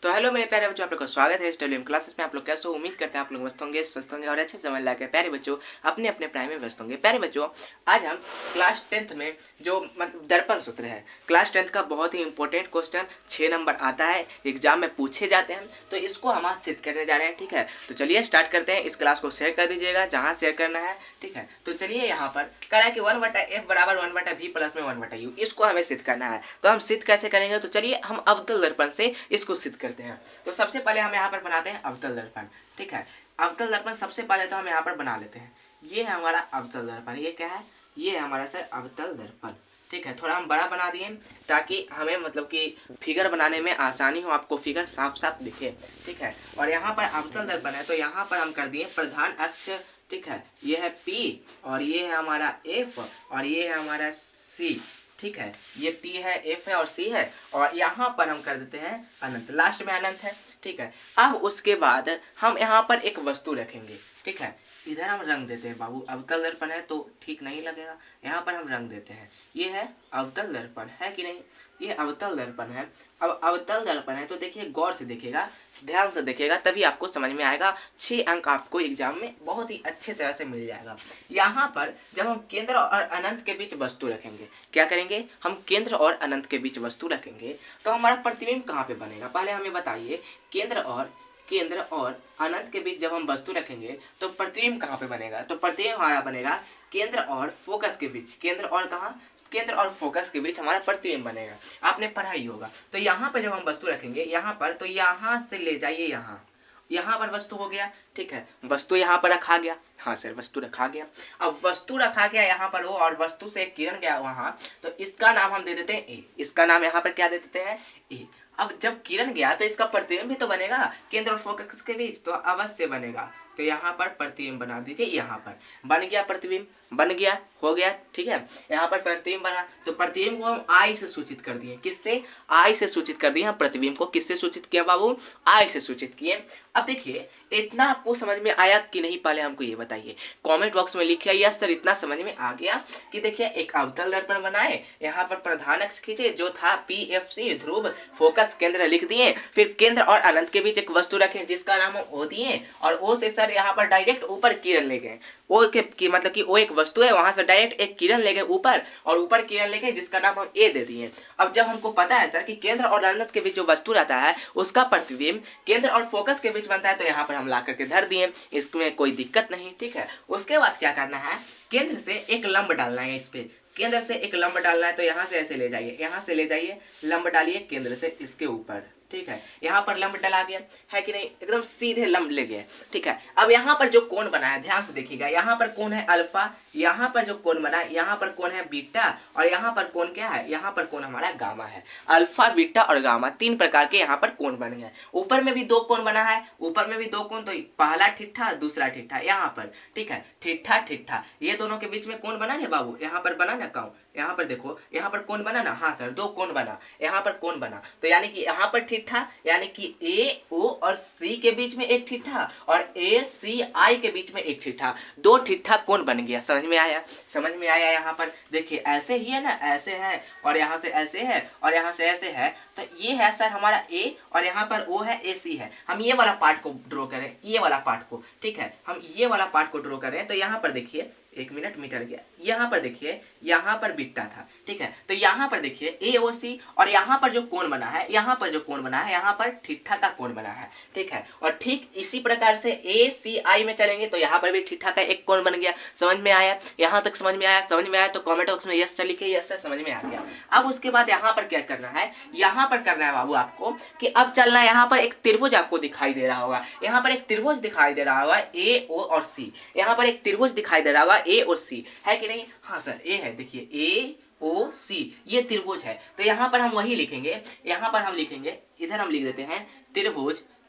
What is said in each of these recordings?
तो हेलो मेरे प्यारे बच्चों, आप लोग का स्वागत है इस WM क्लासेस में। आप लोग कैसे हो? उम्मीद करते हैं आप लोग मस्त होंगे, स्वस्थ होंगे और अच्छे समझ लाके प्यारे बच्चों अपने अपने प्राइम में व्यस्त होंगे। प्यारे बच्चों, आज हम क्लास 10th में जो मतलब दर्पण सूत्र है, क्लास 10th का बहुत ही इंपॉर्टेंट क्वेश्चन 6 नंबर आता है, एग्जाम में पूछे जाते हैं, तो इसको हम आज सिद्ध करने जा रहे हैं। ठीक है, तो चलिए स्टार्ट करते हैं। इस क्लास को शेयर कर दीजिएगा जहाँ शेयर करना है। ठीक है, तो चलिए यहाँ पर कह रहा है कि 1/f बराबर 1/v प्लस में 1/u, इसको हमें सिद्ध करना है। तो हम सिद्ध कैसे करेंगे? तो चलिए हम अवतल दर्पण से इसको सिद्ध करते हैं। तो सबसे पहले हम यहाँ पर बनाते हैं अवतल दर्पण। ठीक है, अवतल दर्पण सबसे पहले तो हम यहाँ पर बना लेते हैं। ये है हमारा अवतल दर्पण। ये क्या है? ये है हमारा सर अवतल दर्पण। ठीक है, थोड़ा हम बड़ा बना दिए ताकि हमें मतलब कि फिगर बनाने में आसानी हो, आपको फिगर साफ साफ दिखे। ठीक है, और यहाँ पर अवतल दर्पण है तो यहाँ पर हम कर दिए प्रधान अक्ष। ठीक है, ये है P और ये है हमारा F और ये है हमारा C। ठीक है, ये P है, F है और C है, और यहाँ पर हम कर देते हैं अनंत, लास्ट में अनंत है। ठीक है, अब उसके बाद हम यहाँ पर एक वस्तु रखेंगे। ठीक है, इधर हम रंग देते हैं बाबू, अवतल दर्पण है तो ठीक नहीं लगेगा, यहाँ पर हम रंग देते हैं। ये है अवतल दर्पण, है कि नहीं? ये अवतल दर्पण है। अब अवतल दर्पण है तो देखिए, गौर से देखिएगा, ध्यान से देखिएगा, तभी आपको समझ में आएगा। 6 अंक आपको एग्जाम में बहुत ही अच्छे तरह से मिल जाएगा। यहाँ पर जब हम केंद्र और अनंत के बीच वस्तु रखेंगे, क्या करेंगे? हम केंद्र और अनंत के बीच वस्तु रखेंगे तो हमारा प्रतिबिंब कहाँ पे बनेगा? पहले हमें बताइए, केंद्र और अनंत के बीच जब हम वस्तु रखेंगे तो प्रतिबिंब कहाँ पे बनेगा? तो प्रतिबिंब हमारा बनेगा केंद्र और फोकस के बीच। केंद्र और कहाँ? केंद्र और फोकस के बीच हमारा प्रतिबिंब बनेगा। आपने पढ़ा ही होगा। तो यहाँ पर जब हम वस्तु रखेंगे यहाँ पर, तो यहाँ से ले जाइए यहाँ पर वस्तु हो गया। ठीक है, वस्तु यहाँ पर रखा गया। हाँ सर, वस्तु रखा गया। अब वस्तु रखा गया यहाँ पर हो और वस्तु से एक किरण गया वहाँ, तो इसका नाम हम दे देते हैं ए। इसका नाम यहाँ पर क्या दे देते हैं? ए। अब जब किरण गया तो इसका प्रतिबिंब भी तो बनेगा केंद्र और फोकस के बीच, तो अवश्य बनेगा। तो यहाँ पर प्रतिबिंब बना दीजिए। यहाँ पर बन गया प्रतिबिंब, बन गया, हो गया। ठीक है, यहाँ पर प्रतिबिंब बना, तो प्रतिबिंब को हम आई से सूचित कर दिए। किससे? आई से सूचित कर दिए। हम प्रतिबिंब को किससे सूचित किया बाबू? आई से सूचित किए। अब देखिए, इतना आपको समझ में आया कि नहीं, पहले हमको ये बताइए, कमेंट बॉक्स में लिखिए यस सर इतना समझ में आ गया। कि देखिए, एक अवतल दर्पण बनाए, यहाँ पर प्रधान अक्ष खींचे जो था PFC, ध्रुव, फोकस, केंद्र लिख दिए। फिर केंद्र और अनंत के बीच एक वस्तु रखें जिसका नाम हम O दिए, और O से सर यहाँ पर डायरेक्ट ऊपर किरण ले गए। O के मतलब कि वो एक वस्तु है, वहां से डायरेक्ट एक किरण ले गए ऊपर, और ऊपर किरण ले गए जिसका नाम हम A दे दिए। अब जब हमको पता है सर कि केंद्र और अनंत के बीच जो वस्तु रहता है उसका प्रतिबिंब केंद्र और फोकस के बीच बनता है, तो यहाँ पर हम ला करके धर दिए, इसमें कोई दिक्कत नहीं। ठीक है, उसके बाद क्या करना है? केंद्र से एक लंब डालना है। इस पे केंद्र से एक लंब डालना है, तो यहाँ से ऐसे ले जाइए, यहाँ से ले जाइए, लंब डालिए केंद्र से इसके ऊपर। ठीक है, यहाँ पर लंब डला गया, है कि नहीं? एकदम सीधे लंब ले गए। ठीक है, अब यहाँ पर जो कोण बना है, ध्यान से देखिएगा, यहाँ पर कोण है अल्फा, यहाँ पर जो कोण बना है, यहाँ पर कोण है बीटा, और यहाँ पर कोण क्या है? यहाँ पर कोण हमारा गामा है। अल्फा, बीटा और गामा 3 प्रकार के यहाँ पर कोण बन गए। ऊपर में भी 2 कोण बना है, ऊपर में भी 2 कोण, तो पहला ठिट्ठा और दूसरा ठिट्ठा यहाँ पर। ठीक है, ठिट्ठा ठिट्ठा, ये दोनों के बीच में कोण बना ना बाबू, यहाँ पर बना ना काऊ, यहाँ पर देखो, यहाँ पर कोण बना ना। हाँ सर, 2 कोण बना, यहाँ पर कोण बना, तो यानी कि यहाँ पर ठिट्ठा, यानी कि A, O और C के बीच में एक ठिट्ठा, और A, C, I के बीच में एक ठिट्ठा, 2 ठिट्ठा कोण बन गया। समझ में आया? समझ में आया? यहाँ पर देखिए, ऐसे ही है ना, ऐसे है, और यहाँ से ऐसे है, और यहाँ से ऐसे है, तो ये है सर हमारा A, और यहाँ पर O है, AC है। हम ये वाला पार्ट को ड्रॉ करें, ये वाला पार्ट को। ठीक है, हम ये वाला पार्ट को ड्रॉ करें, तो यहाँ पर देखिए, 1 मिनट मीटर गया, यहाँ पर देखिए, यहाँ पर बीटा था। ठीक है, तो यहाँ पर देखिए AOC, और यहाँ पर जो कोण बना है, यहाँ पर जो कोण बना है, यहाँ पर ठिट्ठा का कोण बना है। ठीक है, और ठीक इसी प्रकार से ACI में चलेंगे तो यहाँ पर भी ठिट्ठा का एक कोण बन गया। समझ में आया? यहाँ तक समझ में आया? समझ में आया तो कमेंट बॉक्स में यस सर लिखिए, यस सर समझ में आ गया। अब उसके बाद यहाँ पर क्या करना है? यहाँ पर करना है बाबू आपको कि अब चलना है, यहाँ पर एक त्रिभुज आपको दिखाई दे रहा होगा, यहाँ पर एक त्रिभुज दिखाई दे रहा होगा AO और C, यहाँ पर एक त्रिभुज दिखाई दे रहा होगा A और C, है कि नहीं? हाँ सर, A है, देखिए AOC, ये त्रिभुज है। तो यहाँ पर हम वही लिखेंगे, यहाँ पर हम लिखेंगे, इधर हम लिख देते हैं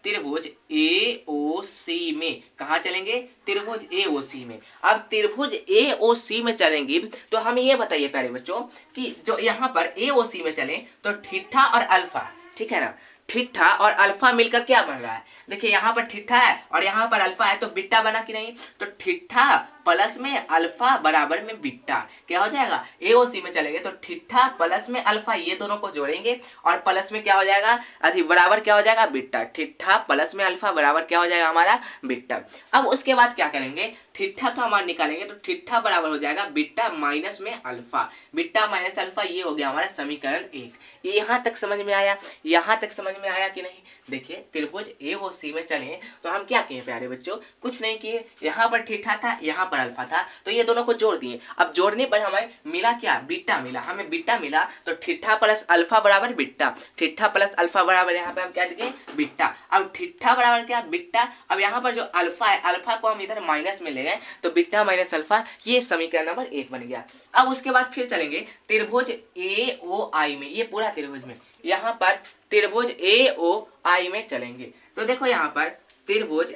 त्रिभुज AOC में। कहाँ चलेंगे? त्रिभुज AOC में। अब त्रिभुज AOC में चलेंगे तो हम ये बताइए प्यारे बच्चों कि जो यहाँ पर AOC में चले तो ठिट्ठा और अल्फा, ठीक है ना, ठिट्ठा और अल्फा मिलकर क्या बन रहा है? देखिए, यहाँ पर ठिट्ठा है और यहाँ पर अल्फा है, तो बीटा बना कि नहीं? तो ठिट्ठा प्लस में अल्फा बराबर में बीटा। क्या हो जाएगा, ए और सी में चलेंगे तो थीटा प्लस में अल्फा, ये दोनों को जोड़ेंगे और प्लस में क्या हो जाएगा, बराबर क्या हो जाएगा बीटा। थीटा प्लस में अल्फा बराबर क्या हो जाएगा हमारा बीटा। अब उसके बाद क्या करेंगे, थीटा का मान निकालेंगे तो थीटा बराबर हो जाएगा बीटा माइनस में अल्फा। बीटा माइनस अल्फा, ये हो गया हमारा समीकरण 1। ये यहाँ तक समझ में आया, यहाँ तक समझ में आया कि नहीं। देखिए त्रिभुज ए और सी में चले तो हम क्या किए प्यारे बच्चों, कुछ नहीं किए। यहाँ पर थीटा था, यहाँ पर अल्फा था, तो ये दोनों को जोड़ दिए। अब जोड़ने पर हमें मिला क्या, बीटा मिला। हमें बीटा मिला तो थीटा प्लस अल्फा बराबर बीटा। थीटा प्लस अल्फा बराबर यहाँ पे हम क्या देंगे बीटा। अब थीटा बराबर क्या बीटा। अब यहाँ पर जो अल्फा है, अल्फा को हम इधर माइनस में ले गए तो बीटा माइनस अल्फा, ये समीकरण नंबर 1 बन गया। अब उसके बाद फिर चलेंगे त्रिभुज ए ओ आई में, ये पूरा त्रिभुज में, यहाँ पर त्रिभुज ए ओ आई में चलेंगे। तो देखो यहाँ पर त्रिभुज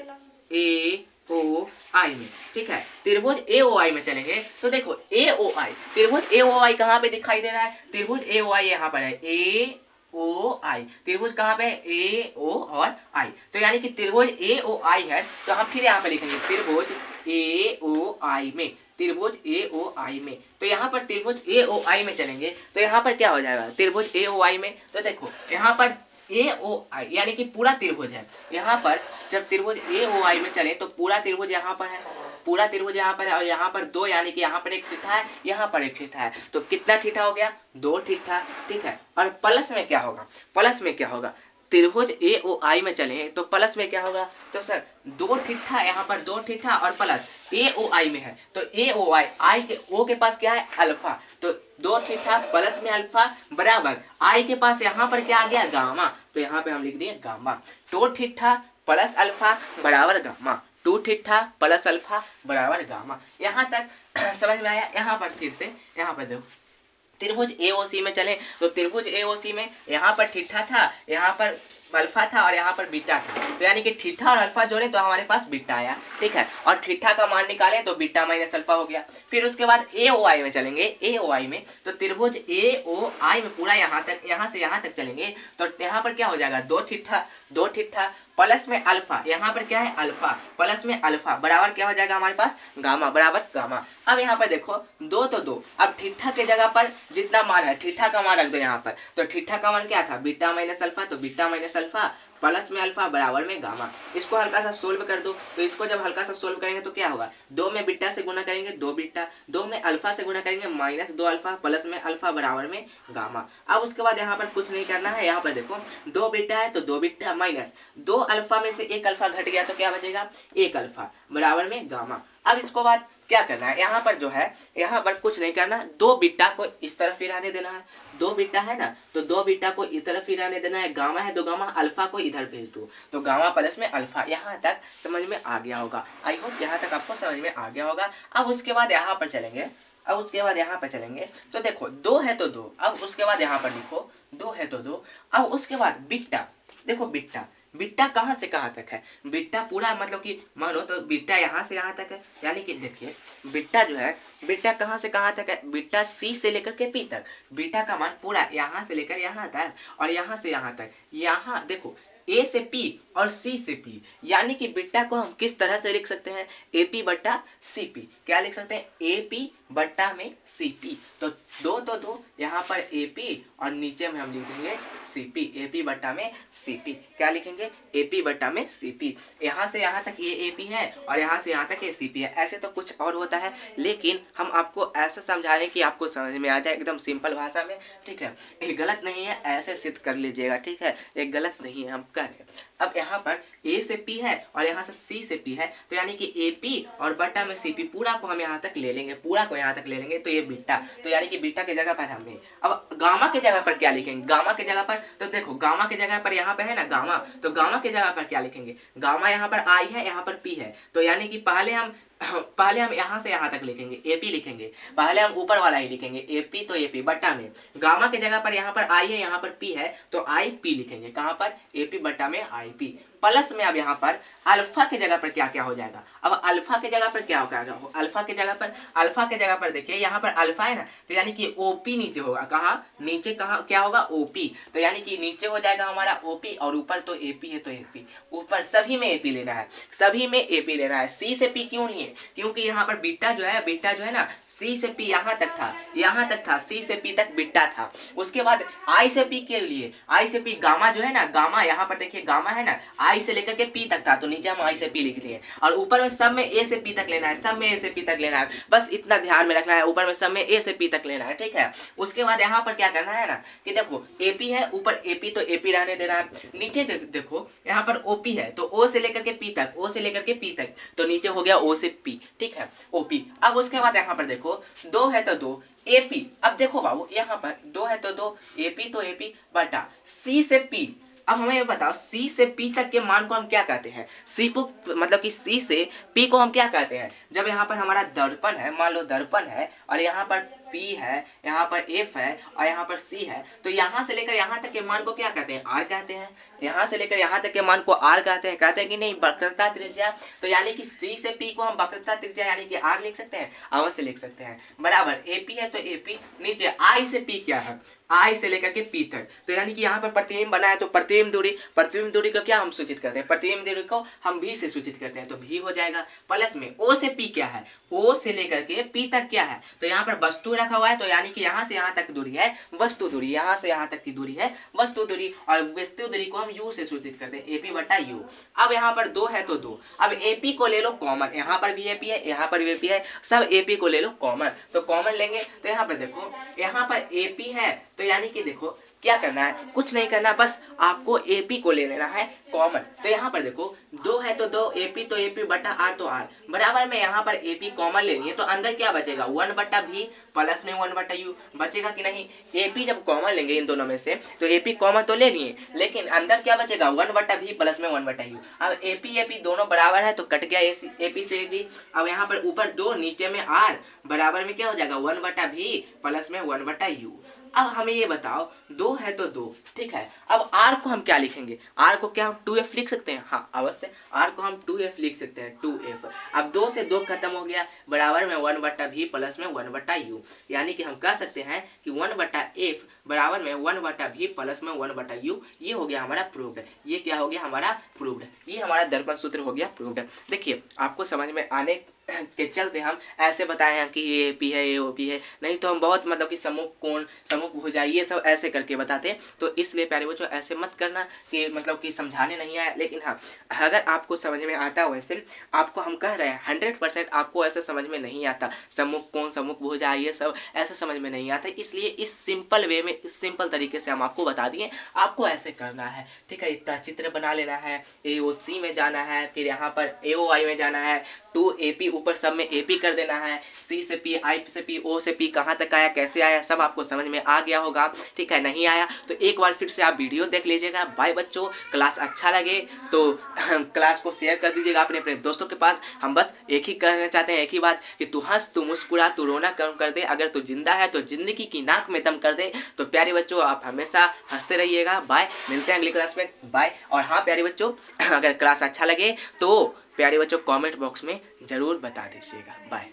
ए ओ आई में, ठीक है, त्रिभुज ए ओ आई में चलेंगे तो देखो ए ओ आई, त्रिभुज ए ओ आई कहाँ पे दिखाई दे रहा है, त्रिभुज ए ओ आई यहाँ पर है, ए ओ आई, त्रिभुज कहाँ पे है, ए ओ और आई। तो यानी कि त्रिभुज ए ओ आई है, तो हम फिर यहाँ पे लिखेंगे त्रिभुज ए ओ आई में, त्रिभुज ए ओ आई में। तो यहाँ पर त्रिभुज ए ओ आई में चलेंगे तो यहाँ पर क्या हो जाएगा, त्रिभुज ए ओ आई में, तो देखो यहाँ पर ए ओ आई यानी कि पूरा त्रिभुज है। यहाँ पर जब त्रिभुज ए ओ आई में चले तो पूरा त्रिभुज यहाँ पर है, पूरा त्रिभुज यहाँ पर है, और यहाँ पर 2 यानी कि यहाँ पर एक थीटा है, यहाँ पर एक थीटा है, तो कितना थीटा हो गया, 2 थीटा, ठीक है। और प्लस में क्या होगा, प्लस में क्या होगा, त्रिभुज ए ओ आई में चले तो प्लस में क्या होगा, तो सर 2 थीटा, यहाँ पर 2 थीटा और प्लस ए ओ आई में है तो ए ओ आई, आई के ओ के पास क्या है अल्फा, तो 2 थीटा प्लस में अल्फा बराबर आई के पास यहाँ पर क्या आ गया गामा, तो यहाँ पे हम लिख दिए गामा। 2 थीटा प्लस अल्फा बराबर गामा, 2 थीटा प्लस अल्फा बराबर गामा। यहाँ तक समझ में आया। यहाँ पर फिर से यहाँ पर देखो त्रिभुज ए ओ सी में चले तो त्रिभुज ए ओ सी में यहाँ पर थीटा था, यहाँ पर अल्फा था और यहाँ पर बीटा था, तो यानी कि थीटा और अल्फा जोड़े तो हमारे पास बीटा आया, ठीक है। और थीटा का मान निकाले तो बीटा माइनस अल्फा हो गया। फिर उसके बाद ए ओ आई में चलेंगे, ए ओ आई में तो त्रिभुज ए ओ आई में पूरा यहाँ तक, यहाँ से यहाँ तक चलेंगे तो यहाँ पर क्या हो जाएगा, 2 थीटा प्लस में अल्फा, यहाँ पर क्या है अल्फा, प्लस में अल्फा बराबर क्या हो जाएगा हमारे पास गामा, बराबर गामा। अब यहाँ पर देखो 2 तो 2, अब थीटा के जगह पर जितना मान है थीटा का मान रख दो यहाँ पर, तो थीटा का मान क्या था बीटा माइनस अल्फा, तो बीटा माइनस अल्फा प्लस में अल्फा बराबर में गामा। इसको हल्का सा सोल्व कर दो, तो इसको जब हल्का सा सोल्व करेंगे तो क्या होगा, 2 में बीटा से गुना करेंगे 2 बीटा, 2 में अल्फा से गुना करेंगे माइनस 2 अल्फा प्लस में अल्फा बराबर में गामा। अब उसके बाद यहाँ पर कुछ नहीं करना है, यहाँ पर देखो 2 बीटा है तो 2 बीटा माइनस 2 अल्फा में से 1 अल्फा घट गया तो क्या बचेगा 1 अल्फा बराबर में गामा। अब इसको बाद क्या करना है, यहाँ पर जो है यहाँ पर कुछ नहीं करना, 2 बीटा को इस तरफ ही रहने देना है, 2 बीटा है ना तो 2 बीटा को इस तरफ ही रहने देना है, गामा है तो गामा, अल्फा को इधर भेज दो तो गामा प्लस में अल्फा। यहाँ तक समझ में आ गया होगा, आई होप यहाँ तक आपको समझ में आ गया होगा। अब उसके बाद यहाँ पर चलेंगे, अब उसके बाद यहाँ पर चलेंगे तो देखो 2 है तो 2, अब उसके बाद यहाँ पर लिखो 2 है तो 2। अब उसके बाद बीटा, देखो बीटा, बीटा कहाँ से कहाँ तक है, बीटा पूरा मतलब कि मानो तो बीटा यहाँ से यहाँ तक है, यानी कि देखिए बीटा जो है, बीटा कहाँ से कहाँ तक है, बीटा सी से लेकर के पी तक, बीटा का मान पूरा यहाँ से लेकर यहाँ तक और यहाँ से यहाँ तक। यहाँ देखो ए से पी और सी से पी, यानी कि बीटा को हम किस तरह से लिख सकते हैं, ए पी बट्टा सी पी। क्या लिख सकते हैं, ए पी बट्टा में सी पी, तो 2 तो 2, यहाँ पर ए पी और नीचे में हम लिख देंगे सी पी, ए पी बट्टा में सी पी। क्या लिखेंगे, ए पी बट्टा में सी पी। यहाँ से यहाँ तक ये ए पी है और यहाँ से यहाँ तक ये सी पी है। ऐसे तो कुछ और होता है, लेकिन हम आपको ऐसा समझा रहे हैं कि आपको समझ में आ जाए एकदम सिंपल भाषा में, ठीक है। ये गलत नहीं है, ऐसे सिद्ध कर लीजिएगा, ठीक है, ये गलत नहीं है, हम कर रहे हैं। अब यहाँ पर ए से पी है और यहाँ से सी से पी है, तो यानी कि ए पी और बट्टा में सी पी पूरा को हम यहाँ तक ले लेंगे, पूरा को यहाँ तक ले लेंगे तो ये बीटा, तो यानी कि बीटा की जगह पर हमने अब गामा की जगह पर क्या लिखेंगे, गामा की जगह पर तो देखो गामा की जगह पर यहाँ पे है ना गामा, तो गामा की जगह पर क्या लिखेंगे, गामा यहाँ पर आई है, यहाँ पर पी है, तो यानी कि पहले हम यहाँ से यहाँ तक लिखेंगे एपी लिखेंगे, पहले हम ऊपर वाला ही लिखेंगे एपी, तो एपी बट्टा में गामा के जगह पर यहाँ पर आई है, यहाँ पर पी है तो आई पी लिखेंगे, कहाँ पर एपी बट्टा में आई पी प्लस में। अब यहाँ पर अल्फा के जगह पर क्या क्या हो जाएगा, अब अल्फा के जगह पर क्या होगा, अल्फा के जगह पर देखिए यहाँ पर अल्फा है ना, तो यानी कि ओपी नीचे होगा, कहाँ नीचे, कहाँ क्या होगा ओपी, तो यानी कि नीचे हो जाएगा हमारा ओपी और ऊपर तो एपी है तो एपी, ऊपर सभी में एपी लेना है, सभी में एपी लेना है। सी से पी क्यों लिए, नहीं, क्योंकि यहाँ पर बीटा जो है ना सी से पी यहाँ तक था, सी से पी तक बीटा था। उसके बाद आई से पी के लिए, आई से पी गामा जो है ना, गामा यहाँ पर देखिए गामा है ना, आई से लेकर के पी तक था, तो नीचे हम आई से पी लिख दिए। और ऊपर में सब में ए से पी तक लेना है, सब में ए से पी तक लेना है, बस इतना ध्यान में रखना है, ऊपर में सब में ए से पी तक लेना है, ठीक है। उसके बाद यहाँ पर क्या करना है ना कि देखो एपी है, ऊपर एपी तो एपी रहने देना है, नीचे देखो यहाँ पर ओपी है तो ओ से लेकर के पी तक, ओ से लेकर के पी तक, तो नीचे हो गया ओ से पी, ठीक है, ओपी। अब उसके बाद यहाँ पर देखो दो है तो दो एपी, अब देखो बाबू यहाँ पर दो है तो दो एपी, तो एपी बटा सी से पी। अब हमें ये बताओ सी से पी तक के मान को हम क्या कहते हैं, सी को मतलब कि सी से पी को हम क्या कहते हैं। जब यहाँ पर हमारा दर्पण है, मान लो दर्पण है और यहाँ पर P है, यहाँ पर F है और यहाँ पर C है, तो यहाँ से लेकर यहाँ तक के मान को क्या कहते हैं, R कहते हैं। यहाँ से लेकर यहाँ तक के मान को R कहते हैं कि नहीं, वक्रता त्रिज्या। तो यानी कि C से P को हम वक्रता त्रिज्या यानी कि R लिख सकते हैं, अवश्य लिख सकते हैं। बराबर AP है तो AP, नीचे I से P क्या है, I से लेकर के P तक, तो यानी कि यहाँ पर प्रतिबिंब बना है तो प्रतिबिंब दूरी को क्या हम सूचित करते हैं, प्रतिबिंब दूरी को हम V से सूचित करते हैं, तो V हो जाएगा। प्लस में O से P क्या है, O से लेकर के P तक क्या है, तो यहाँ पर वस्तु रखा हुआ है, तो यानी कि यहाँ से यहाँ तक दूरी है वस्तु दूरी, यहाँ से यहाँ तक की दूरी है वस्तु दूरी, और वस्तु दूरी को हम U से सूचित करते हैं, AP बटा U। अब यहाँ पर दो है तो दो, अब AP को ले लो कॉमन, यहाँ पर भी AP है, यहाँ पर भी AP है, सब AP को ले लो कॉमन, तो कॉमन लेंगे तो यहाँ पर देखो यहाँ पर AP है, तो यानी कि देखो क्या करना है, कुछ नहीं करना, बस आपको AP को ले लेना है कॉमन। तो यहाँ पर देखो दो है तो दो AP, तो AP बटा R तो R, बराबर में यहाँ पर AP कॉमन लेनी है, तो अंदर क्या बचेगा 1 बटा V प्लस में 1 बटा U बचेगा कि नहीं। AP जब कॉमन लेंगे इन दोनों में से तो AP कॉमन तो ले लिए, लेकिन अंदर क्या बचेगा 1 बटा V प्लस में 1 बटा U। अब AP दोनों बराबर है तो कट गया AP से भी। अब यहाँ पर ऊपर दो नीचे में R, बराबर में क्या हो जाएगा 1 बटा V प्लस में 1 बटा U। अब हमें ये बताओ दो है तो दो, ठीक है। अब R को हम क्या लिखेंगे, R को क्या हम 2F लिख सकते हैं, हाँ अवश्य R को हम 2F लिख सकते हैं, 2F। अब दो से दो खत्म हो गया, बराबर में 1 बटा V प्लस में 1 बटा U, यानी कि हम कह सकते हैं कि 1 बटा F बराबर में 1 बटा V प्लस में 1 बटा U। ये हो गया हमारा प्रूव्ड, ये क्या हो गया हमारा प्रूव्ड, ये हमारा दर्पण सूत्र हो गया प्रूव्ड। देखिए आपको समझ में आने के चलते हम ऐसे बताए हैं कि ये AP है ये OP है, नहीं तो हम बहुत मतलब कि समूह कोण समूह भुजा ये सब ऐसे करके बताते हैं। तो इसलिए प्यारे बच्चों ऐसे मत करना कि मतलब कि समझाने नहीं आया, लेकिन हाँ अगर आपको समझ में आता है, वैसे आपको हम कह रहे हैं 100% आपको ऐसे समझ में नहीं आता, समूह कोण समूह भुजा ये सब ऐसे समझ में नहीं आता, इसलिए इस सिंपल वे में इस सिंपल तरीके से हम आपको बता दिए, आपको ऐसे करना है, ठीक है। इतना चित्र बना लेना है, AOC में जाना है, फिर यहाँ पर AOI में जाना है, 2AP ऊपर सब में AP कर देना है, C से P I से P O से P कहाँ तक आया कैसे आया सब आपको समझ में आ गया होगा, ठीक है। नहीं आया तो एक बार फिर से आप वीडियो देख लीजिएगा। बाय बच्चों, क्लास अच्छा लगे तो क्लास को शेयर कर दीजिएगा अपने अपने दोस्तों के पास। हम बस एक ही कहना चाहते हैं, एक ही बात कि तू हंस तू मुस्कुरा तू रोना कम कर दे, अगर तू जिंदा है तो जिंदगी की नाक में दम कर दे। तो प्यारे बच्चों आप हमेशा हंसते रहिएगा। बाय, मिलते हैं अगली क्लास में, बाय। और हाँ प्यारे बच्चों अगर क्लास अच्छा लगे तो प्यारे बच्चों कमेंट बॉक्स में ज़रूर बता दीजिएगा। बाय।